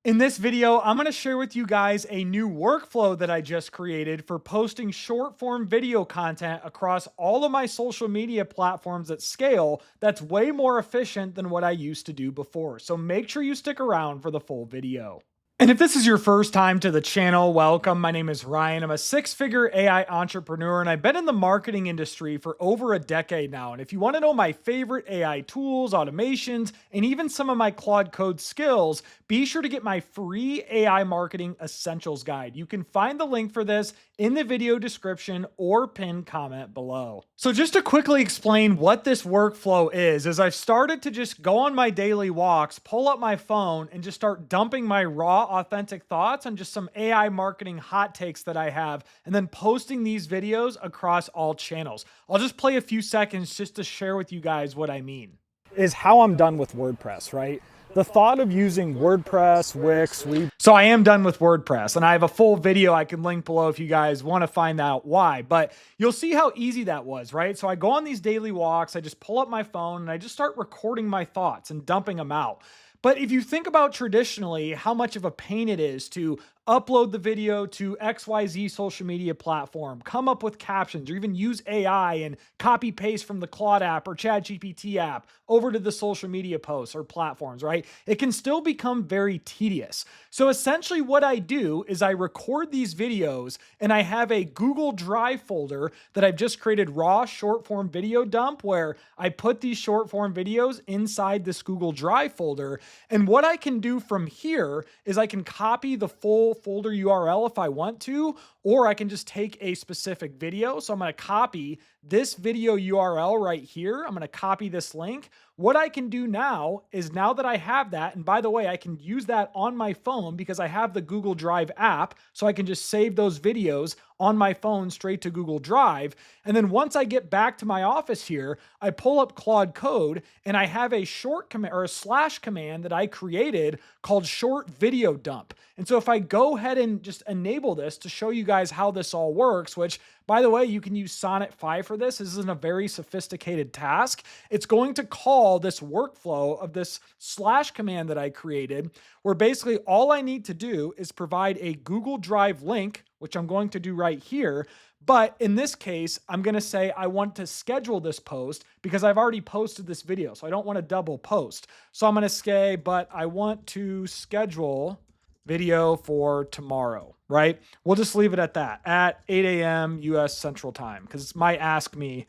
In this video, I'm going to share with you guys a new workflow that I just created for posting short form video content across all of my social media platforms at scale that's way more efficient than what I used to do before. So make sure you stick around for the full video. And if this is your first time to the channel, welcome. My name is Ryan. I'm a six-figure AI entrepreneur, and I've been in the marketing industry for over a decade now. And if you want to know my favorite AI tools, automations, and even some of my Claude Code skills, be sure to get my free AI Marketing Essentials Guide. You can find the link for this in the video description or pinned comment below. So just to quickly explain what this workflow is I've started to just go on my daily walks, pull up my phone, and just start dumping my raw, authentic thoughts on just some AI marketing hot takes that I have, and then posting these videos across all channels. I'll just play a few seconds just to share with you guys what I mean. Is how I'm done with WordPress, right? The thought of using WordPress, Wix, So I am done with WordPress, and I have a full video I can link below if you guys want to find out why, but you'll see how easy that was, right? So I go on these daily walks, I just pull up my phone and I just start recording my thoughts and dumping them out. But if you think about traditionally how much of a pain it is to upload the video to XYZ social media platform, come up with captions, or even use AI and copy paste from the Claude app or ChatGPT app over to the social media posts or platforms, right? It can still become very tedious. So essentially what I do is I record these videos and I have a Google Drive folder that I've just created raw short form video dump where I put these short form videos inside this Google Drive folder. And what I can do from here is I can copy the full folder URL if I want to, or I can just take a specific video. So I'm going to copy this video URL right here. I'm going to copy this link. What I can do now is now that I have that, and by the way, I can use that on my phone because I have the Google Drive app, so I can just save those videos on my phone straight to Google Drive. And then once I get back to my office here, I pull up Claude Code and I have a short command or a slash command that I created called short video dump. And so if I go ahead and just enable this to show you guys how this all works, which by the way, you can use Sonnet 5 for this. This isn't a very sophisticated task. It's going to call this workflow of this slash command that I created, where basically all I need to do is provide a Google Drive link, which I'm going to do right here. But in this case, I'm going to say I want to schedule this post because I've already posted this video. So I don't want to double post. So I'm going to say, but I want to schedule video for tomorrow, right? We'll just leave it at that, at 8 a.m. US Central Time, because it might ask me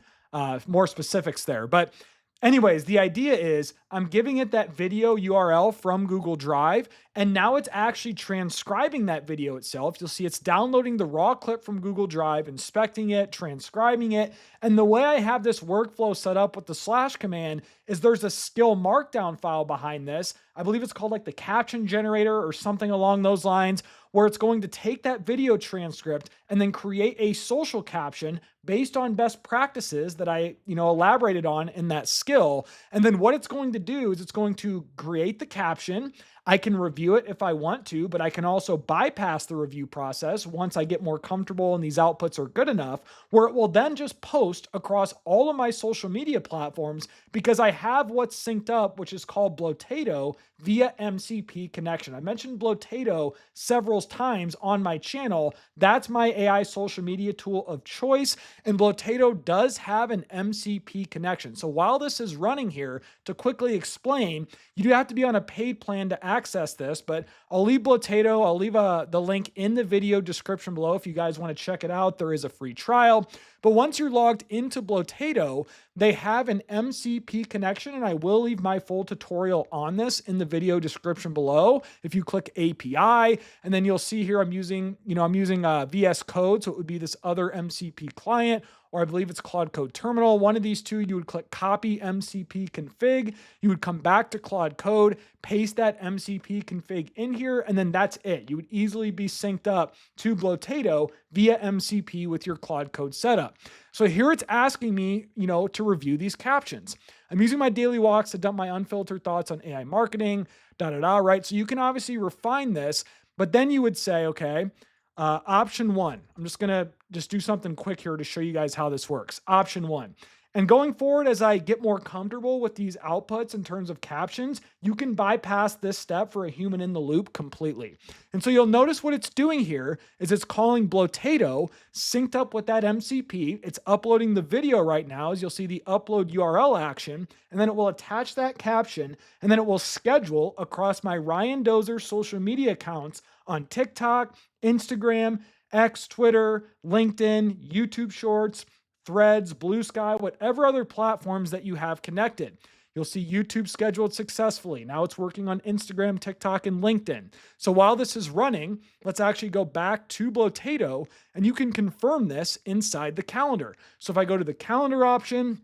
more specifics there. But anyways, the idea is I'm giving it that video URL from Google Drive, and now it's actually transcribing that video itself. You'll see it's downloading the raw clip from Google Drive, inspecting it, transcribing it. And the way I have this workflow set up with the slash command is there's a skill markdown file behind this. I believe it's called like the caption generator or something along those lines, where it's going to take that video transcript and then create a social caption based on best practices that I, elaborated on in that skill. And then what it's going to do is it's going to create the caption. I can review it if I want to, but I can also bypass the review process once I get more comfortable and these outputs are good enough, where it will then just post across all of my social media platforms because I have what's synced up, which is called Blotato via MCP connection. I mentioned Blotato several times on my channel. That's my AI social media tool of choice, and Blotato does have an MCP connection. So while this is running here, to quickly explain, you do have to be on a paid plan to access this, but I'll leave Blotato. I'll leave the link in the video description below if you guys want to check it out. There is a free trial. But once you're logged into Blotato, they have an MCP connection, and I will leave my full tutorial on this in the video description below. If you click API, and then you'll see here I'm using VS Code, so it would be this other MCP client, or I believe it's Claude Code Terminal. One of these two, you would click copy MCP config. You would come back to Claude Code, paste that MCP config in here, and then that's it. You would easily be synced up to Blotato via MCP with your Claude Code setup. So here it's asking me, to review these captions. I'm using my daily walks to dump my unfiltered thoughts on AI marketing, right? So you can obviously refine this, but then you would say, okay, option one, I'm just going to do something quick here to show you guys how this works. Option one, And going forward, as I get more comfortable with these outputs in terms of captions, you can bypass this step for a human in the loop completely. And so you'll notice what it's doing here is it's calling Blotato synced up with that MCP. It's uploading the video right now, as you'll see the upload URL action, and then it will attach that caption, and then it will schedule across my Ryan Dozer social media accounts on TikTok, Instagram, X, Twitter, LinkedIn, YouTube Shorts, Threads, Blue Sky, whatever other platforms that you have connected. You'll see YouTube scheduled successfully. Now it's working on Instagram, TikTok, and LinkedIn. So while this is running, let's actually go back to Blotato, and you can confirm this inside the calendar. So if I go to the calendar option,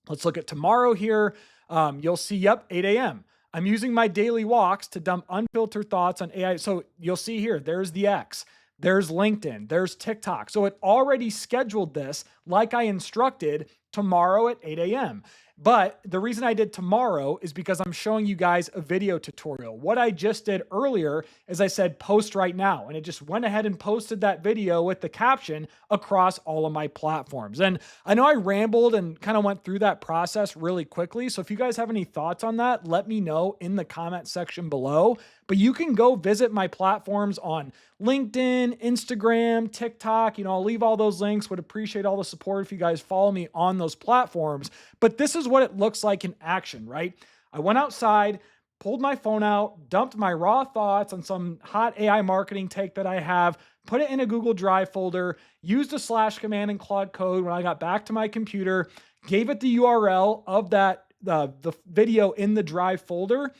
let's look at tomorrow here. You'll see, yep, 8 a.m. I'm using my daily walks to dump unfiltered thoughts on AI. So you'll see here, there's the X. There's LinkedIn, there's TikTok. So it already scheduled this like I instructed tomorrow at 8 a.m. But the reason I did tomorrow is because I'm showing you guys a video tutorial. What I just did earlier is I said post right now, and it just went ahead and posted that video with the caption across all of my platforms. And I know I rambled and kind of went through that process really quickly. So if you guys have any thoughts on that, let me know in the comment section below. But you can go visit my platforms on LinkedIn, Instagram, TikTok. I'll leave all those links. Would appreciate all the support if you guys follow me on those platforms. But this is what it looks like in action, right? I went outside, pulled my phone out, dumped my raw thoughts on some hot AI marketing take that I have, put it in a Google Drive folder, used a slash command in Claude Code when I got back to my computer, gave it the URL of that the video in the Drive folder,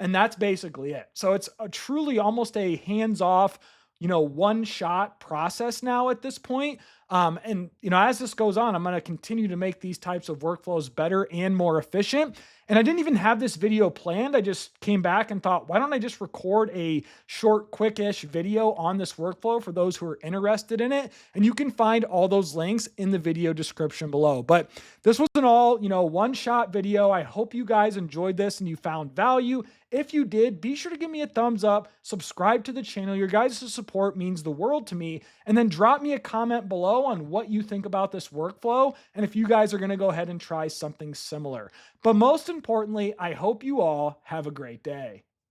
and that's basically it. So it's truly almost a hands-off, one-shot process now at this point. And as this goes on, I'm going to continue to make these types of workflows better and more efficient. And I didn't even have this video planned. I just came back and thought, why don't I just record a short, quickish video on this workflow for those who are interested in it? And you can find all those links in the video description below. But this was an all, one-shot video. I hope you guys enjoyed this and you found value. If you did, be sure to give me a thumbs up, subscribe to the channel. Your guys' support means the world to me. And then drop me a comment below on what you think about this workflow and if you guys are going to go ahead and try something similar. But most importantly, I hope you all have a great day.